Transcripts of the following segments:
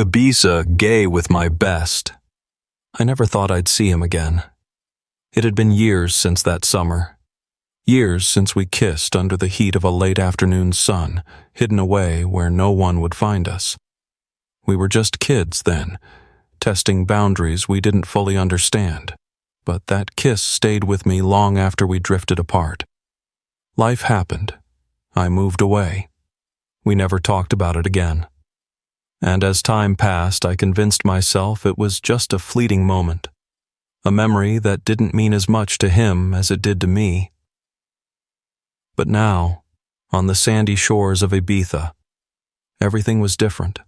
Ibiza gay with my best. I never thought I'd see him again. It had been years since that summer. Years since we kissed under the heat of a late afternoon sun, hidden away where no one would find us. We were just kids then, testing boundaries we didn't fully understand, but that kiss stayed with me long after we drifted apart. Life happened. I moved away. We never talked about it again. And as time passed, I convinced myself it was just a fleeting moment, a memory that didn't mean as much to him as it did to me. But now, on the sandy shores of Ibiza, everything was different.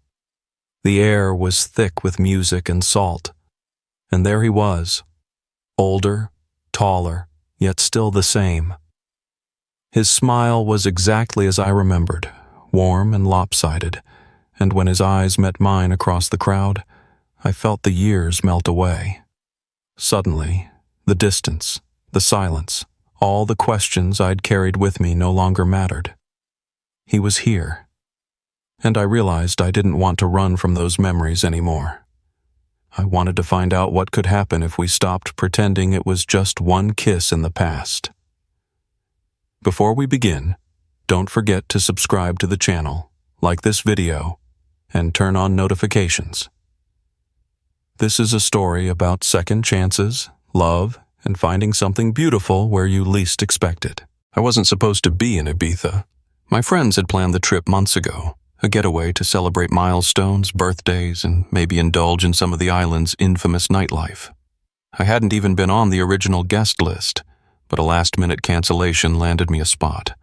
The air was thick with music and salt, and there he was, older, taller, yet still the same. His smile was exactly as I remembered, warm and lopsided, and when his eyes met mine across the crowd, I felt the years melt away. Suddenly, the distance, the silence, all the questions I'd carried with me no longer mattered. He was here, and I realized I didn't want to run from those memories anymore. I wanted to find out what could happen if we stopped pretending it was just one kiss in the past. Before we begin, don't forget to subscribe to the channel, like this video, and turn on notifications. This is a story about second chances, love, and finding something beautiful where you least expect it. I wasn't supposed to be in Ibiza. My friends had planned the trip months ago, a getaway to celebrate milestones, birthdays, and maybe indulge in some of the island's infamous nightlife. I hadn't even been on the original guest list, but a last-minute cancellation landed me a spot.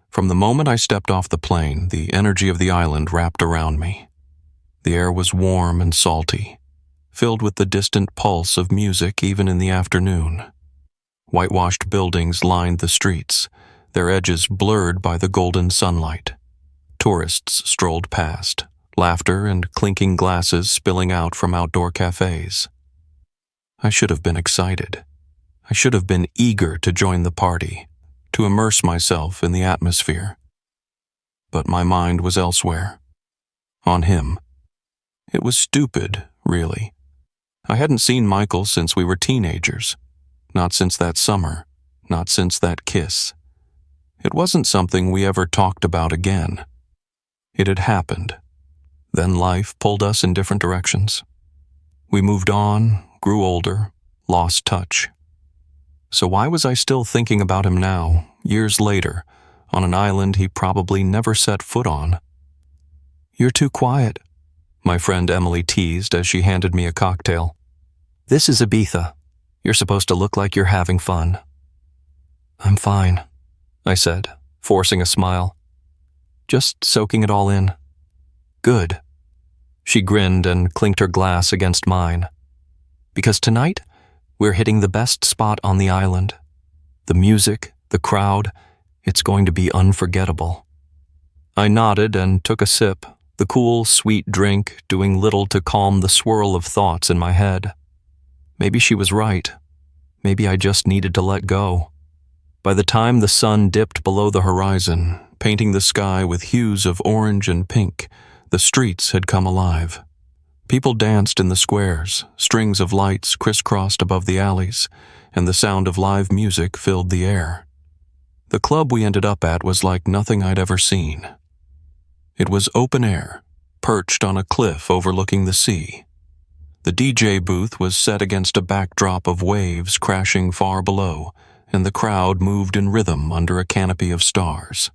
From the moment I stepped off the plane, the energy of the island wrapped around me. The air was warm and salty, filled with the distant pulse of music even in the afternoon. Whitewashed buildings lined the streets, their edges blurred by the golden sunlight. Tourists strolled past, laughter and clinking glasses spilling out from outdoor cafes. I should have been excited. I should have been eager to join the party, to immerse myself in the atmosphere. But my mind was elsewhere. On him. It was stupid, really. I hadn't seen Michael since we were teenagers. Not since that summer. Not since that kiss. It wasn't something we ever talked about again. It had happened. Then life pulled us in different directions. We moved on, grew older, lost touch. So why was I still thinking about him now, years later, on an island he probably never set foot on? "You're too quiet," my friend Emily teased as she handed me a cocktail. "This is Ibiza. You're supposed to look like you're having fun." "I'm fine," I said, forcing a smile. "Just soaking it all in." "Good." She grinned and clinked her glass against mine. "Because tonight, we're hitting the best spot on the island. The music, the crowd, it's going to be unforgettable." I nodded and took a sip, the cool, sweet drink doing little to calm the swirl of thoughts in my head. Maybe she was right. Maybe I just needed to let go. By the time the sun dipped below the horizon, painting the sky with hues of orange and pink, the streets had come alive. People danced in the squares, strings of lights crisscrossed above the alleys, and the sound of live music filled the air. The club we ended up at was like nothing I'd ever seen. It was open air, perched on a cliff overlooking the sea. The DJ booth was set against a backdrop of waves crashing far below, and the crowd moved in rhythm under a canopy of stars.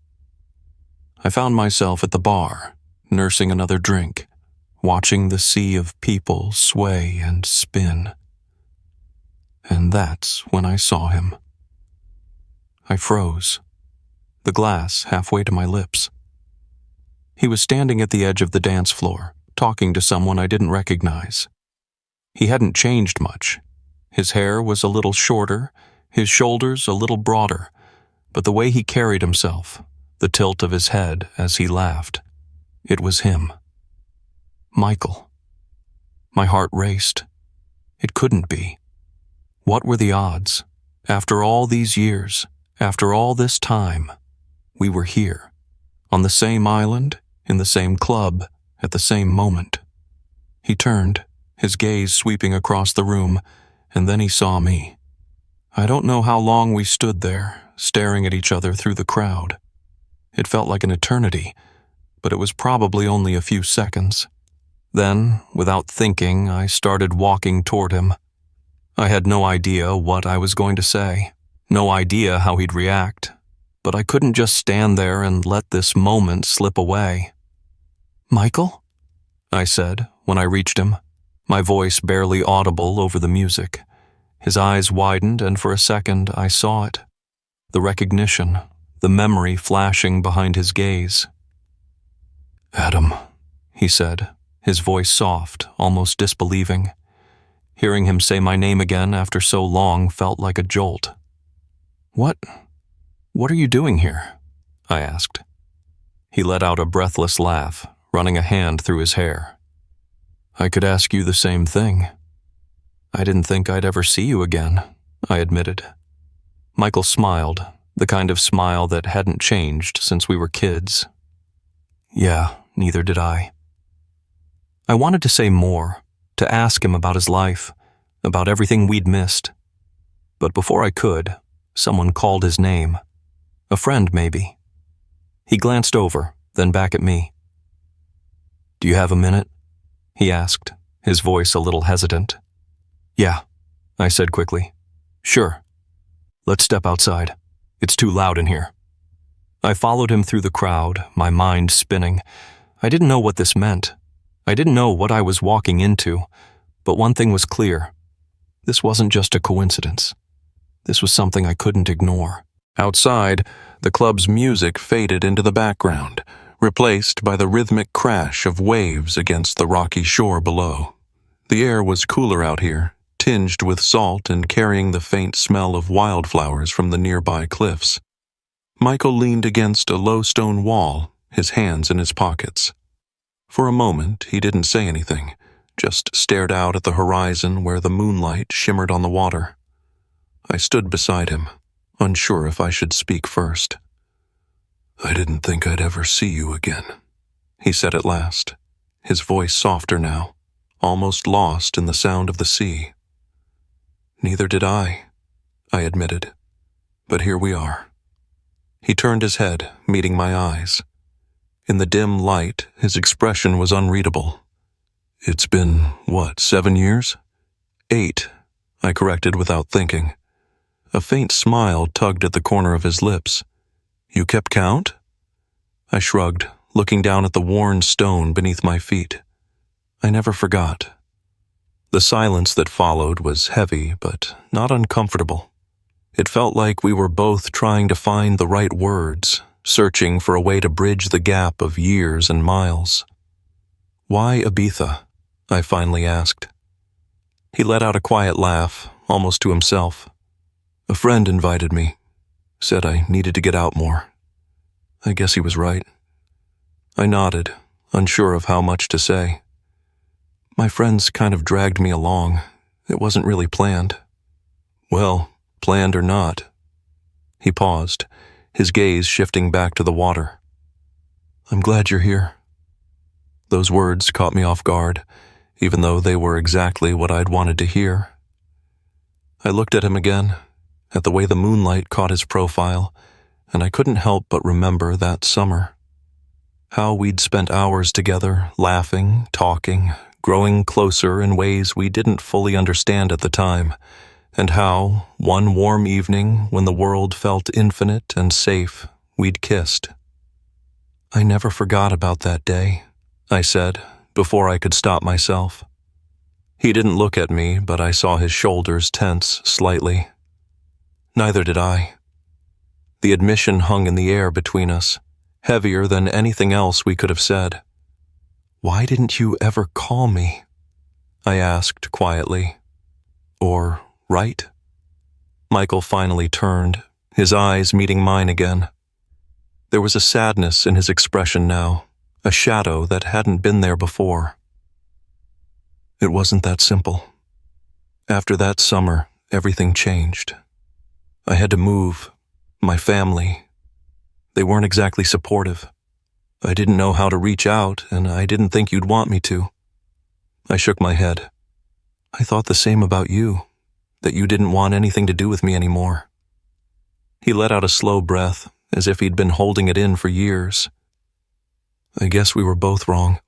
I found myself at the bar, nursing another drink, watching the sea of people sway and spin. And that's when I saw him. I froze, the glass halfway to my lips. He was standing at the edge of the dance floor, talking to someone I didn't recognize. He hadn't changed much. His hair was a little shorter, his shoulders a little broader, but the way he carried himself, the tilt of his head as he laughed, it was him. Michael. My heart raced. It couldn't be. What were the odds? After all these years, after all this time, we were here, on the same island, in the same club, at the same moment. He turned, his gaze sweeping across the room, and then he saw me. I don't know how long we stood there, staring at each other through the crowd. It felt like an eternity, but it was probably only a few seconds. Then, without thinking, I started walking toward him. I had no idea what I was going to say, no idea how he'd react, but I couldn't just stand there and let this moment slip away. "Michael?" I said when I reached him, my voice barely audible over the music. His eyes widened, and for a second I saw it. The recognition, the memory flashing behind his gaze. "Adam," he said, his voice soft, almost disbelieving. Hearing him say my name again after so long felt like a jolt. What are you doing here?" I asked. He let out a breathless laugh, running a hand through his hair. "I could ask you the same thing. I didn't think I'd ever see you again," I admitted. Michael smiled, the kind of smile that hadn't changed since we were kids. "Yeah, neither did I." I wanted to say more, to ask him about his life, about everything we'd missed. But before I could, someone called his name. A friend, maybe. He glanced over, then back at me. "Do you have a minute?" he asked, his voice a little hesitant. "Yeah," I said quickly. "Sure. Let's step outside. It's too loud in here." I followed him through the crowd, my mind spinning. I didn't know what this meant. I didn't know what I was walking into, but one thing was clear. This wasn't just a coincidence. This was something I couldn't ignore. Outside, the club's music faded into the background, replaced by the rhythmic crash of waves against the rocky shore below. The air was cooler out here, tinged with salt and carrying the faint smell of wildflowers from the nearby cliffs. Michael leaned against a low stone wall, his hands in his pockets. For a moment, he didn't say anything, just stared out at the horizon where the moonlight shimmered on the water. I stood beside him, unsure if I should speak first. "I didn't think I'd ever see you again," he said at last, his voice softer now, almost lost in the sound of the sea. "Neither did I admitted. "But here we are." He turned his head, meeting my eyes. In the dim light, his expression was unreadable. "It's been, 7 years?" 8, I corrected without thinking. A faint smile tugged at the corner of his lips. "You kept count?" I shrugged, looking down at the worn stone beneath my feet. I never forgot. The silence that followed was heavy, but not uncomfortable. It felt like we were both trying to find the right words, searching for a way to bridge the gap of years and miles. "Why Ibiza?" I finally asked. He let out a quiet laugh, almost to himself. "A friend invited me, said I needed to get out more." I guess he was right. I nodded, unsure of how much to say. "My friends kind of dragged me along. It wasn't really planned." "Well, planned or not." He paused, his gaze shifting back to the water. "I'm glad you're here." Those words caught me off guard, even though they were exactly what I'd wanted to hear. I looked at him again, at the way the moonlight caught his profile, and I couldn't help but remember that summer. How we'd spent hours together, laughing, talking, growing closer in ways we didn't fully understand at the time, and how, one warm evening when the world felt infinite and safe, we'd kissed. "I never forgot about that day," I said, before I could stop myself. He didn't look at me, but I saw his shoulders tense slightly. Neither did I. The admission hung in the air between us, heavier than anything else we could have said. "Why didn't you ever call me?" I asked quietly. "Or write?" Michael finally turned, his eyes meeting mine again. There was a sadness in his expression now, a shadow that hadn't been there before. "It wasn't that simple. After that summer, everything changed. I had to move. My family. They weren't exactly supportive. I didn't know how to reach out, and I didn't think you'd want me to. I shook my head. I thought the same about you, that you didn't want anything to do with me anymore. He let out a slow breath, as if he'd been holding it in for years. I guess we were both wrong.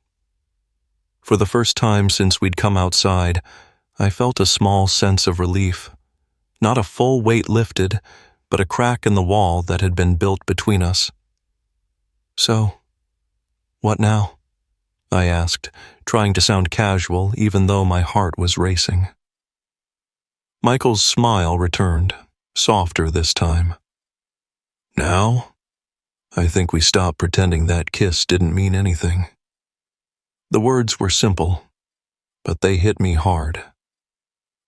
For the first time since we'd come outside, I felt a small sense of relief. Not a full weight lifted, but a crack in the wall that had been built between us. So, what now? I asked, trying to sound casual even though my heart was racing. Michael's smile returned, softer this time. Now? I think we stopped pretending that kiss didn't mean anything. The words were simple, but they hit me hard.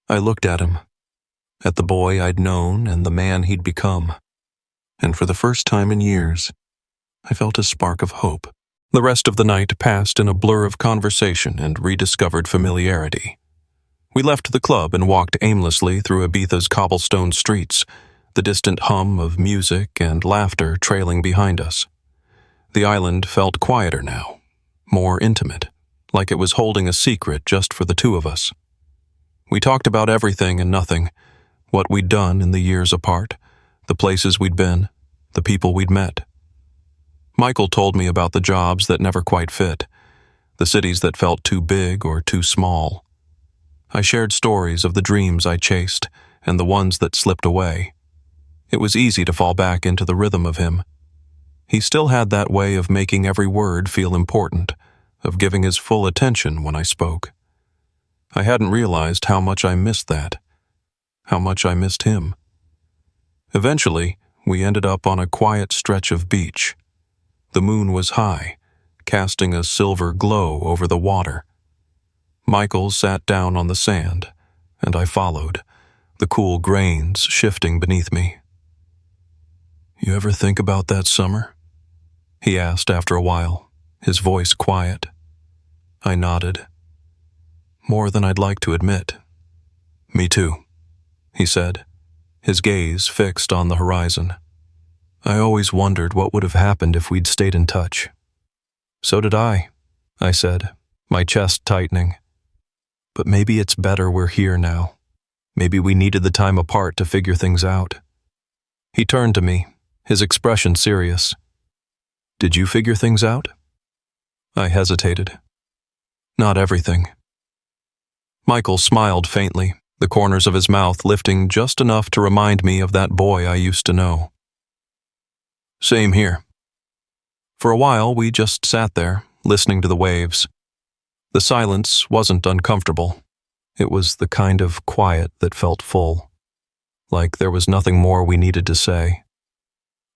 I looked at him, at the boy I'd known and the man he'd become, and for the first time in years, I felt a spark of hope. The rest of the night passed in a blur of conversation and rediscovered familiarity. We left the club and walked aimlessly through Ibiza's cobblestone streets, the distant hum of music and laughter trailing behind us. The island felt quieter now, more intimate, like it was holding a secret just for the two of us. We talked about everything and nothing, what we'd done in the years apart, the places we'd been, the people we'd met. Michael told me about the jobs that never quite fit, the cities that felt too big or too small. I shared stories of the dreams I chased and the ones that slipped away. It was easy to fall back into the rhythm of him. He still had that way of making every word feel important, of giving his full attention when I spoke. I hadn't realized how much I missed that, how much I missed him. Eventually, we ended up on a quiet stretch of beach. The moon was high, casting a silver glow over the water. Michael sat down on the sand, and I followed, the cool grains shifting beneath me. You ever think about that summer? He asked after a while, his voice quiet. I nodded. More than I'd like to admit. Me too, he said, his gaze fixed on the horizon. I always wondered what would have happened if we'd stayed in touch. So did I said, my chest tightening. But maybe it's better we're here now. Maybe we needed the time apart to figure things out. He turned to me, his expression serious. Did you figure things out? I hesitated. Not everything. Michael smiled faintly, the corners of his mouth lifting just enough to remind me of that boy I used to know. Same here. For a while, we just sat there, listening to the waves. The silence wasn't uncomfortable. It was the kind of quiet that felt full, like there was nothing more we needed to say.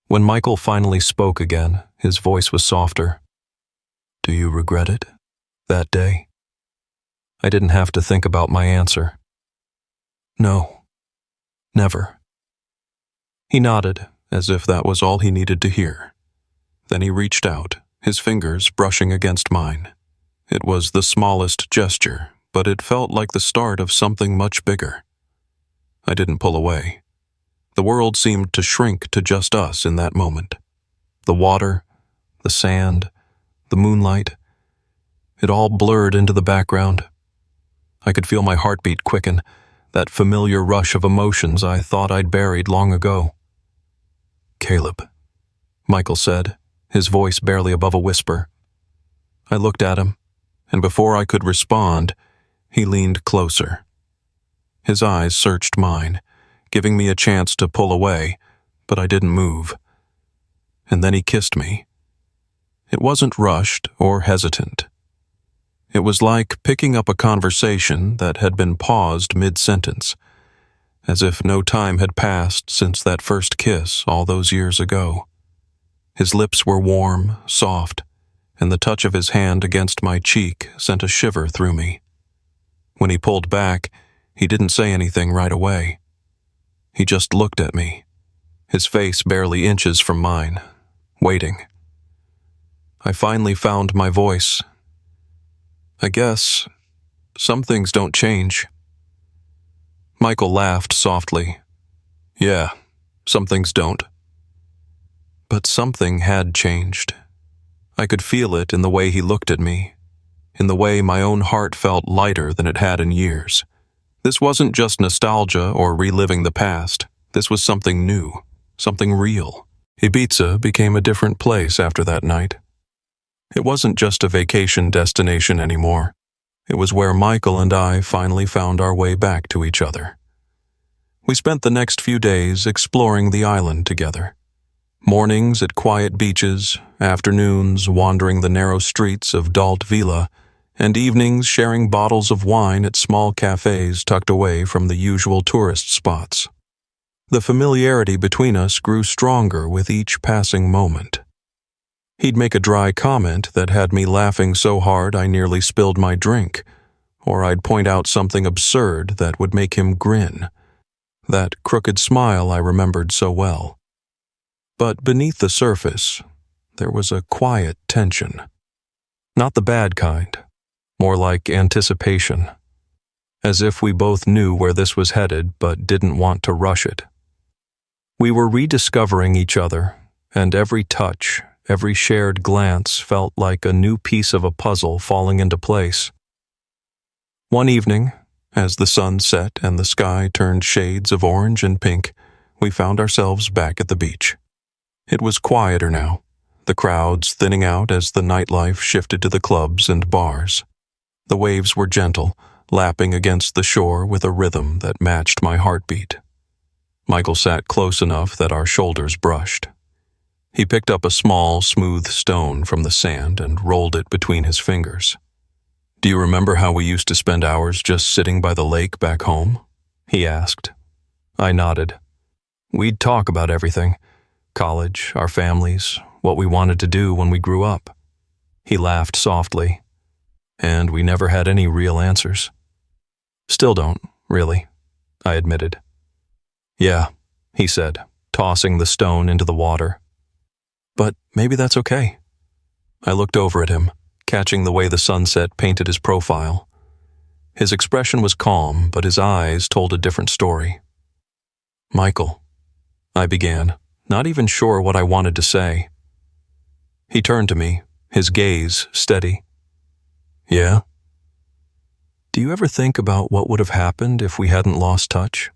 When Michael finally spoke again, his voice was softer. Do you regret it? That day? I didn't have to think about my answer. No. Never. He nodded, as if that was all he needed to hear. Then he reached out, his fingers brushing against mine. It was the smallest gesture, but it felt like the start of something much bigger. I didn't pull away. The world seemed to shrink to just us in that moment. The water, the sand, the moonlight, it all blurred into the background. I could feel my heartbeat quicken, that familiar rush of emotions I thought I'd buried long ago. Caleb, Michael said, his voice barely above a whisper. I looked at him, and before I could respond, he leaned closer. His eyes searched mine, giving me a chance to pull away, but I didn't move. And then he kissed me. It wasn't rushed or hesitant. It was like picking up a conversation that had been paused mid-sentence, as if no time had passed since that first kiss all those years ago. His lips were warm, soft, and the touch of his hand against my cheek sent a shiver through me. When he pulled back, he didn't say anything right away. He just looked at me, his face barely inches from mine, waiting. I finally found my voice. I guess some things don't change. Michael laughed softly. Yeah, some things don't. But something had changed. I could feel it in the way he looked at me, in the way my own heart felt lighter than it had in years. This wasn't just nostalgia or reliving the past. This was something new, something real. Ibiza became a different place after that night. It wasn't just a vacation destination anymore. It was where Michael and I finally found our way back to each other. We spent the next few days exploring the island together. Mornings at quiet beaches, afternoons wandering the narrow streets of Dalt Vila, and evenings sharing bottles of wine at small cafes tucked away from the usual tourist spots. The familiarity between us grew stronger with each passing moment. He'd make a dry comment that had me laughing so hard I nearly spilled my drink, or I'd point out something absurd that would make him grin. That crooked smile I remembered so well. But beneath the surface, there was a quiet tension. Not the bad kind, more like anticipation. As if we both knew where this was headed but didn't want to rush it. We were rediscovering each other, and every touch, every shared glance felt like a new piece of a puzzle falling into place. One evening, as the sun set and the sky turned shades of orange and pink, we found ourselves back at the beach. It was quieter now, the crowds thinning out as the nightlife shifted to the clubs and bars. The waves were gentle, lapping against the shore with a rhythm that matched my heartbeat. Michael sat close enough that our shoulders brushed. He picked up a small, smooth stone from the sand and rolled it between his fingers. "Do you remember how we used to spend hours just sitting by the lake back home?" he asked. I nodded. We'd talk about everything. College, our families, what we wanted to do when we grew up. He laughed softly. And we never had any real answers. Still don't, really, I admitted. "Yeah," he said, tossing the stone into the water. "But maybe that's okay." I looked over at him, catching the way the sunset painted his profile. His expression was calm, but his eyes told a different story. "Michael," I began, not even sure what I wanted to say. He turned to me, his gaze steady. "Yeah?" "Do you ever think about what would have happened if we hadn't lost touch?"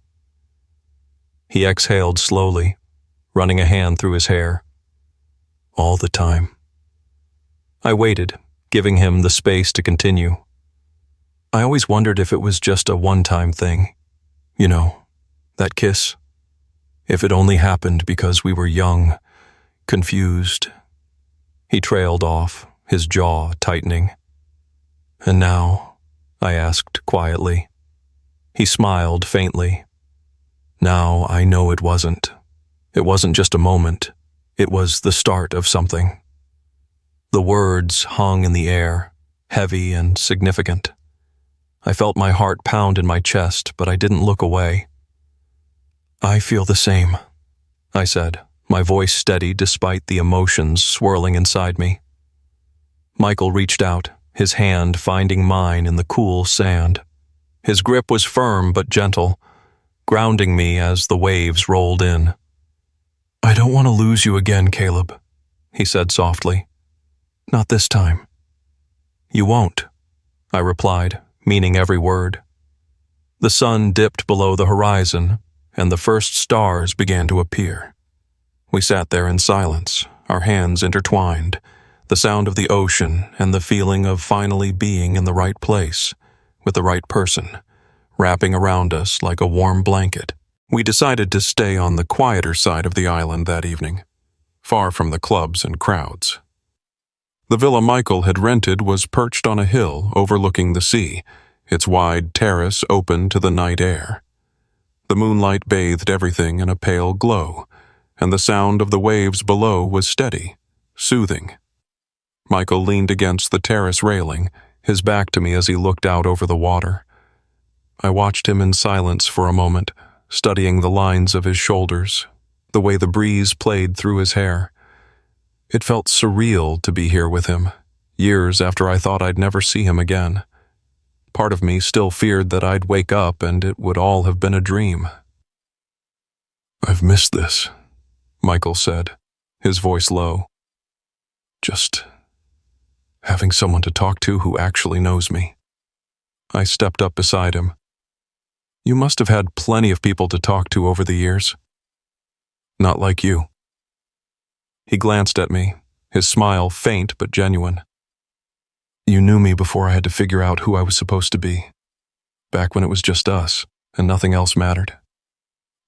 He exhaled slowly, running a hand through his hair. "All the time." I waited, giving him the space to continue. "I always wondered if it was just a one-time thing. You know, that kiss. If it only happened because we were young, confused." He trailed off, his jaw tightening. "And now?" I asked quietly. He smiled faintly. "Now I know it wasn't. It wasn't just a moment. It was the start of something." The words hung in the air, heavy and significant. I felt my heart pound in my chest, but I didn't look away. "I feel the same," I said, my voice steady despite the emotions swirling inside me. Michael reached out, his hand finding mine in the cool sand. His grip was firm but gentle, grounding me as the waves rolled in. "I don't want to lose you again, Caleb," he said softly. "Not this time." "You won't," I replied, meaning every word. The sun dipped below the horizon, and the first stars began to appear. We sat there in silence, our hands intertwined, the sound of the ocean and the feeling of finally being in the right place, with the right person, wrapping around us like a warm blanket. We decided to stay on the quieter side of the island that evening, far from the clubs and crowds. The villa Michael had rented was perched on a hill overlooking the sea, its wide terrace open to the night air. The moonlight bathed everything in a pale glow, and the sound of the waves below was steady, soothing. Michael leaned against the terrace railing, his back to me as he looked out over the water. I watched him in silence for a moment, studying the lines of his shoulders, the way the breeze played through his hair. It felt surreal to be here with him, years after I thought I'd never see him again. Part of me still feared that I'd wake up and it would all have been a dream. "I've missed this," Michael said, his voice low. "Just having someone to talk to who actually knows me. I stepped up beside him. You must have had plenty of people to talk to over the years. Not like you. He glanced at me, his smile faint but genuine. You knew me before I had to figure out who I was supposed to be, back when it was just us and nothing else mattered.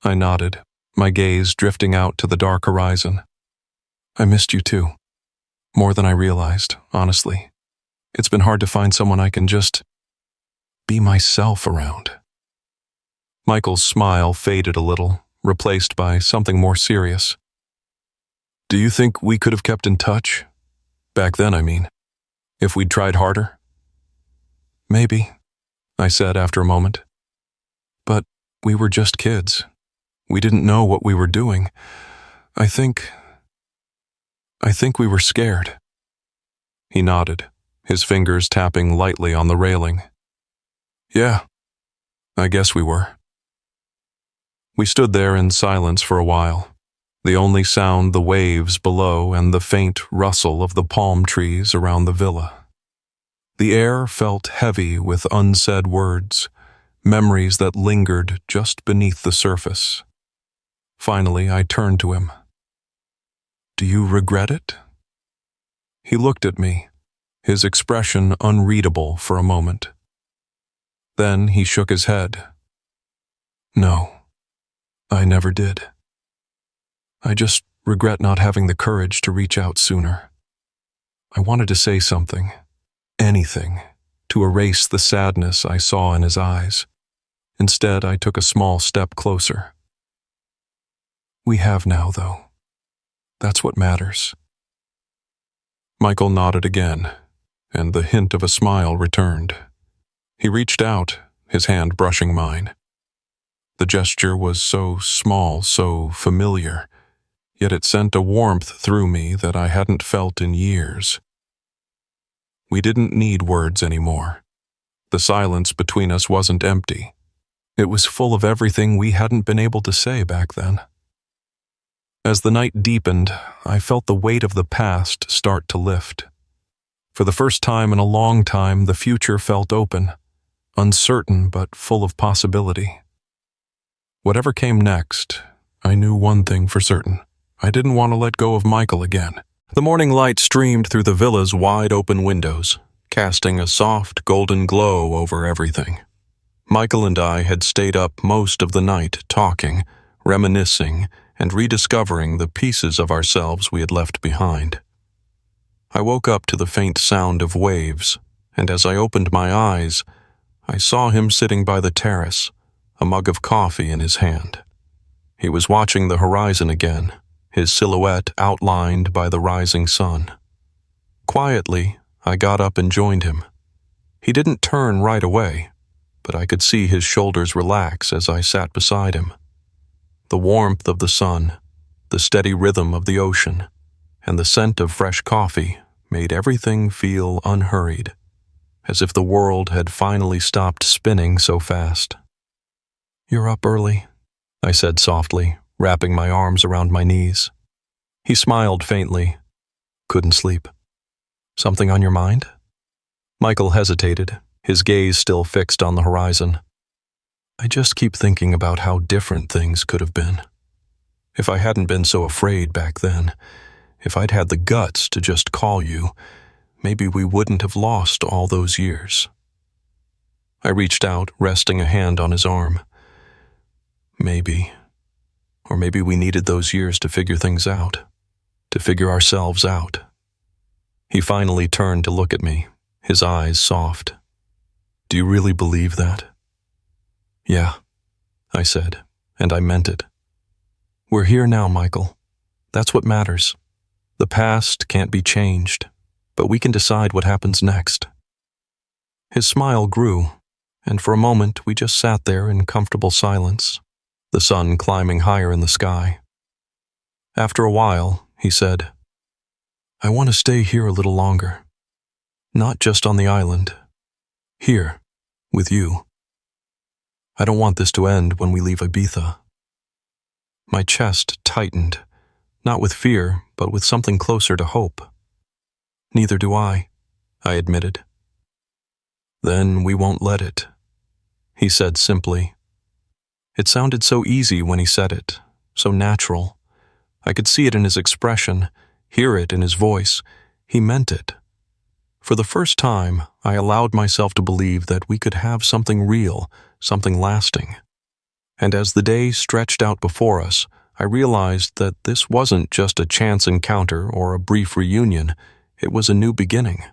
I nodded, my gaze drifting out to the dark horizon. I missed you too. More than I realized, honestly. It's been hard to find someone I can just be myself around. Michael's smile faded a little, replaced by something more serious. Do you think we could have kept in touch? Back then, I mean. If we'd tried harder? Maybe, I said after a moment. But we were just kids. We didn't know what we were doing. I think we were scared. He nodded, his fingers tapping lightly on the railing. Yeah, I guess we were. We stood there in silence for a while, the only sound the waves below and the faint rustle of the palm trees around the villa. The air felt heavy with unsaid words, memories that lingered just beneath the surface. Finally, I turned to him. Do you regret it? He looked at me, his expression unreadable for a moment. Then he shook his head. No, I never did. I just regret not having the courage to reach out sooner. I wanted to say something, anything, to erase the sadness I saw in his eyes. Instead, I took a small step closer. We have now, though. That's what matters. Michael nodded again, and the hint of a smile returned. He reached out, his hand brushing mine. The gesture was so small, so familiar, yet it sent a warmth through me that I hadn't felt in years. We didn't need words anymore. The silence between us wasn't empty. It was full of everything we hadn't been able to say back then. As the night deepened, I felt the weight of the past start to lift. For the first time in a long time, the future felt open, uncertain but full of possibility. Whatever came next, I knew one thing for certain. I didn't want to let go of Michael again. The morning light streamed through the villa's wide-open windows, casting a soft golden glow over everything. Michael and I had stayed up most of the night talking, reminiscing, and rediscovering the pieces of ourselves we had left behind. I woke up to the faint sound of waves, and as I opened my eyes, I saw him sitting by the terrace, a mug of coffee in his hand. He was watching the horizon again, his silhouette outlined by the rising sun. Quietly, I got up and joined him. He didn't turn right away, but I could see his shoulders relax as I sat beside him. The warmth of the sun, the steady rhythm of the ocean, and the scent of fresh coffee made everything feel unhurried, as if the world had finally stopped spinning so fast. You're up early, I said softly, wrapping my arms around my knees. He smiled faintly. Couldn't sleep. Something on your mind? Michael hesitated, his gaze still fixed on the horizon. I just keep thinking about how different things could have been. If I hadn't been so afraid back then, if I'd had the guts to just call you, maybe we wouldn't have lost all those years. I reached out, resting a hand on his arm. Maybe. Or maybe we needed those years to figure things out, to figure ourselves out. He finally turned to look at me, his eyes soft. Do you really believe that? Yeah, I said, and I meant it. We're here now, Michael. That's what matters. The past can't be changed, but we can decide what happens next. His smile grew, and for a moment we just sat there in comfortable silence, the sun climbing higher in the sky. After a while, he said, I want to stay here a little longer. Not just on the island. Here, with you. I don't want this to end when we leave Ibiza. My chest tightened, not with fear, but with something closer to hope. Neither do I. I admitted. Then we won't let it, he said simply. It sounded so easy when he said it, so natural. I could see it in his expression, hear it in his voice. He meant it. For the first time, I allowed myself to believe that we could have something real, something lasting. And as the day stretched out before us, I realized that this wasn't just a chance encounter or a brief reunion. It was a new beginning.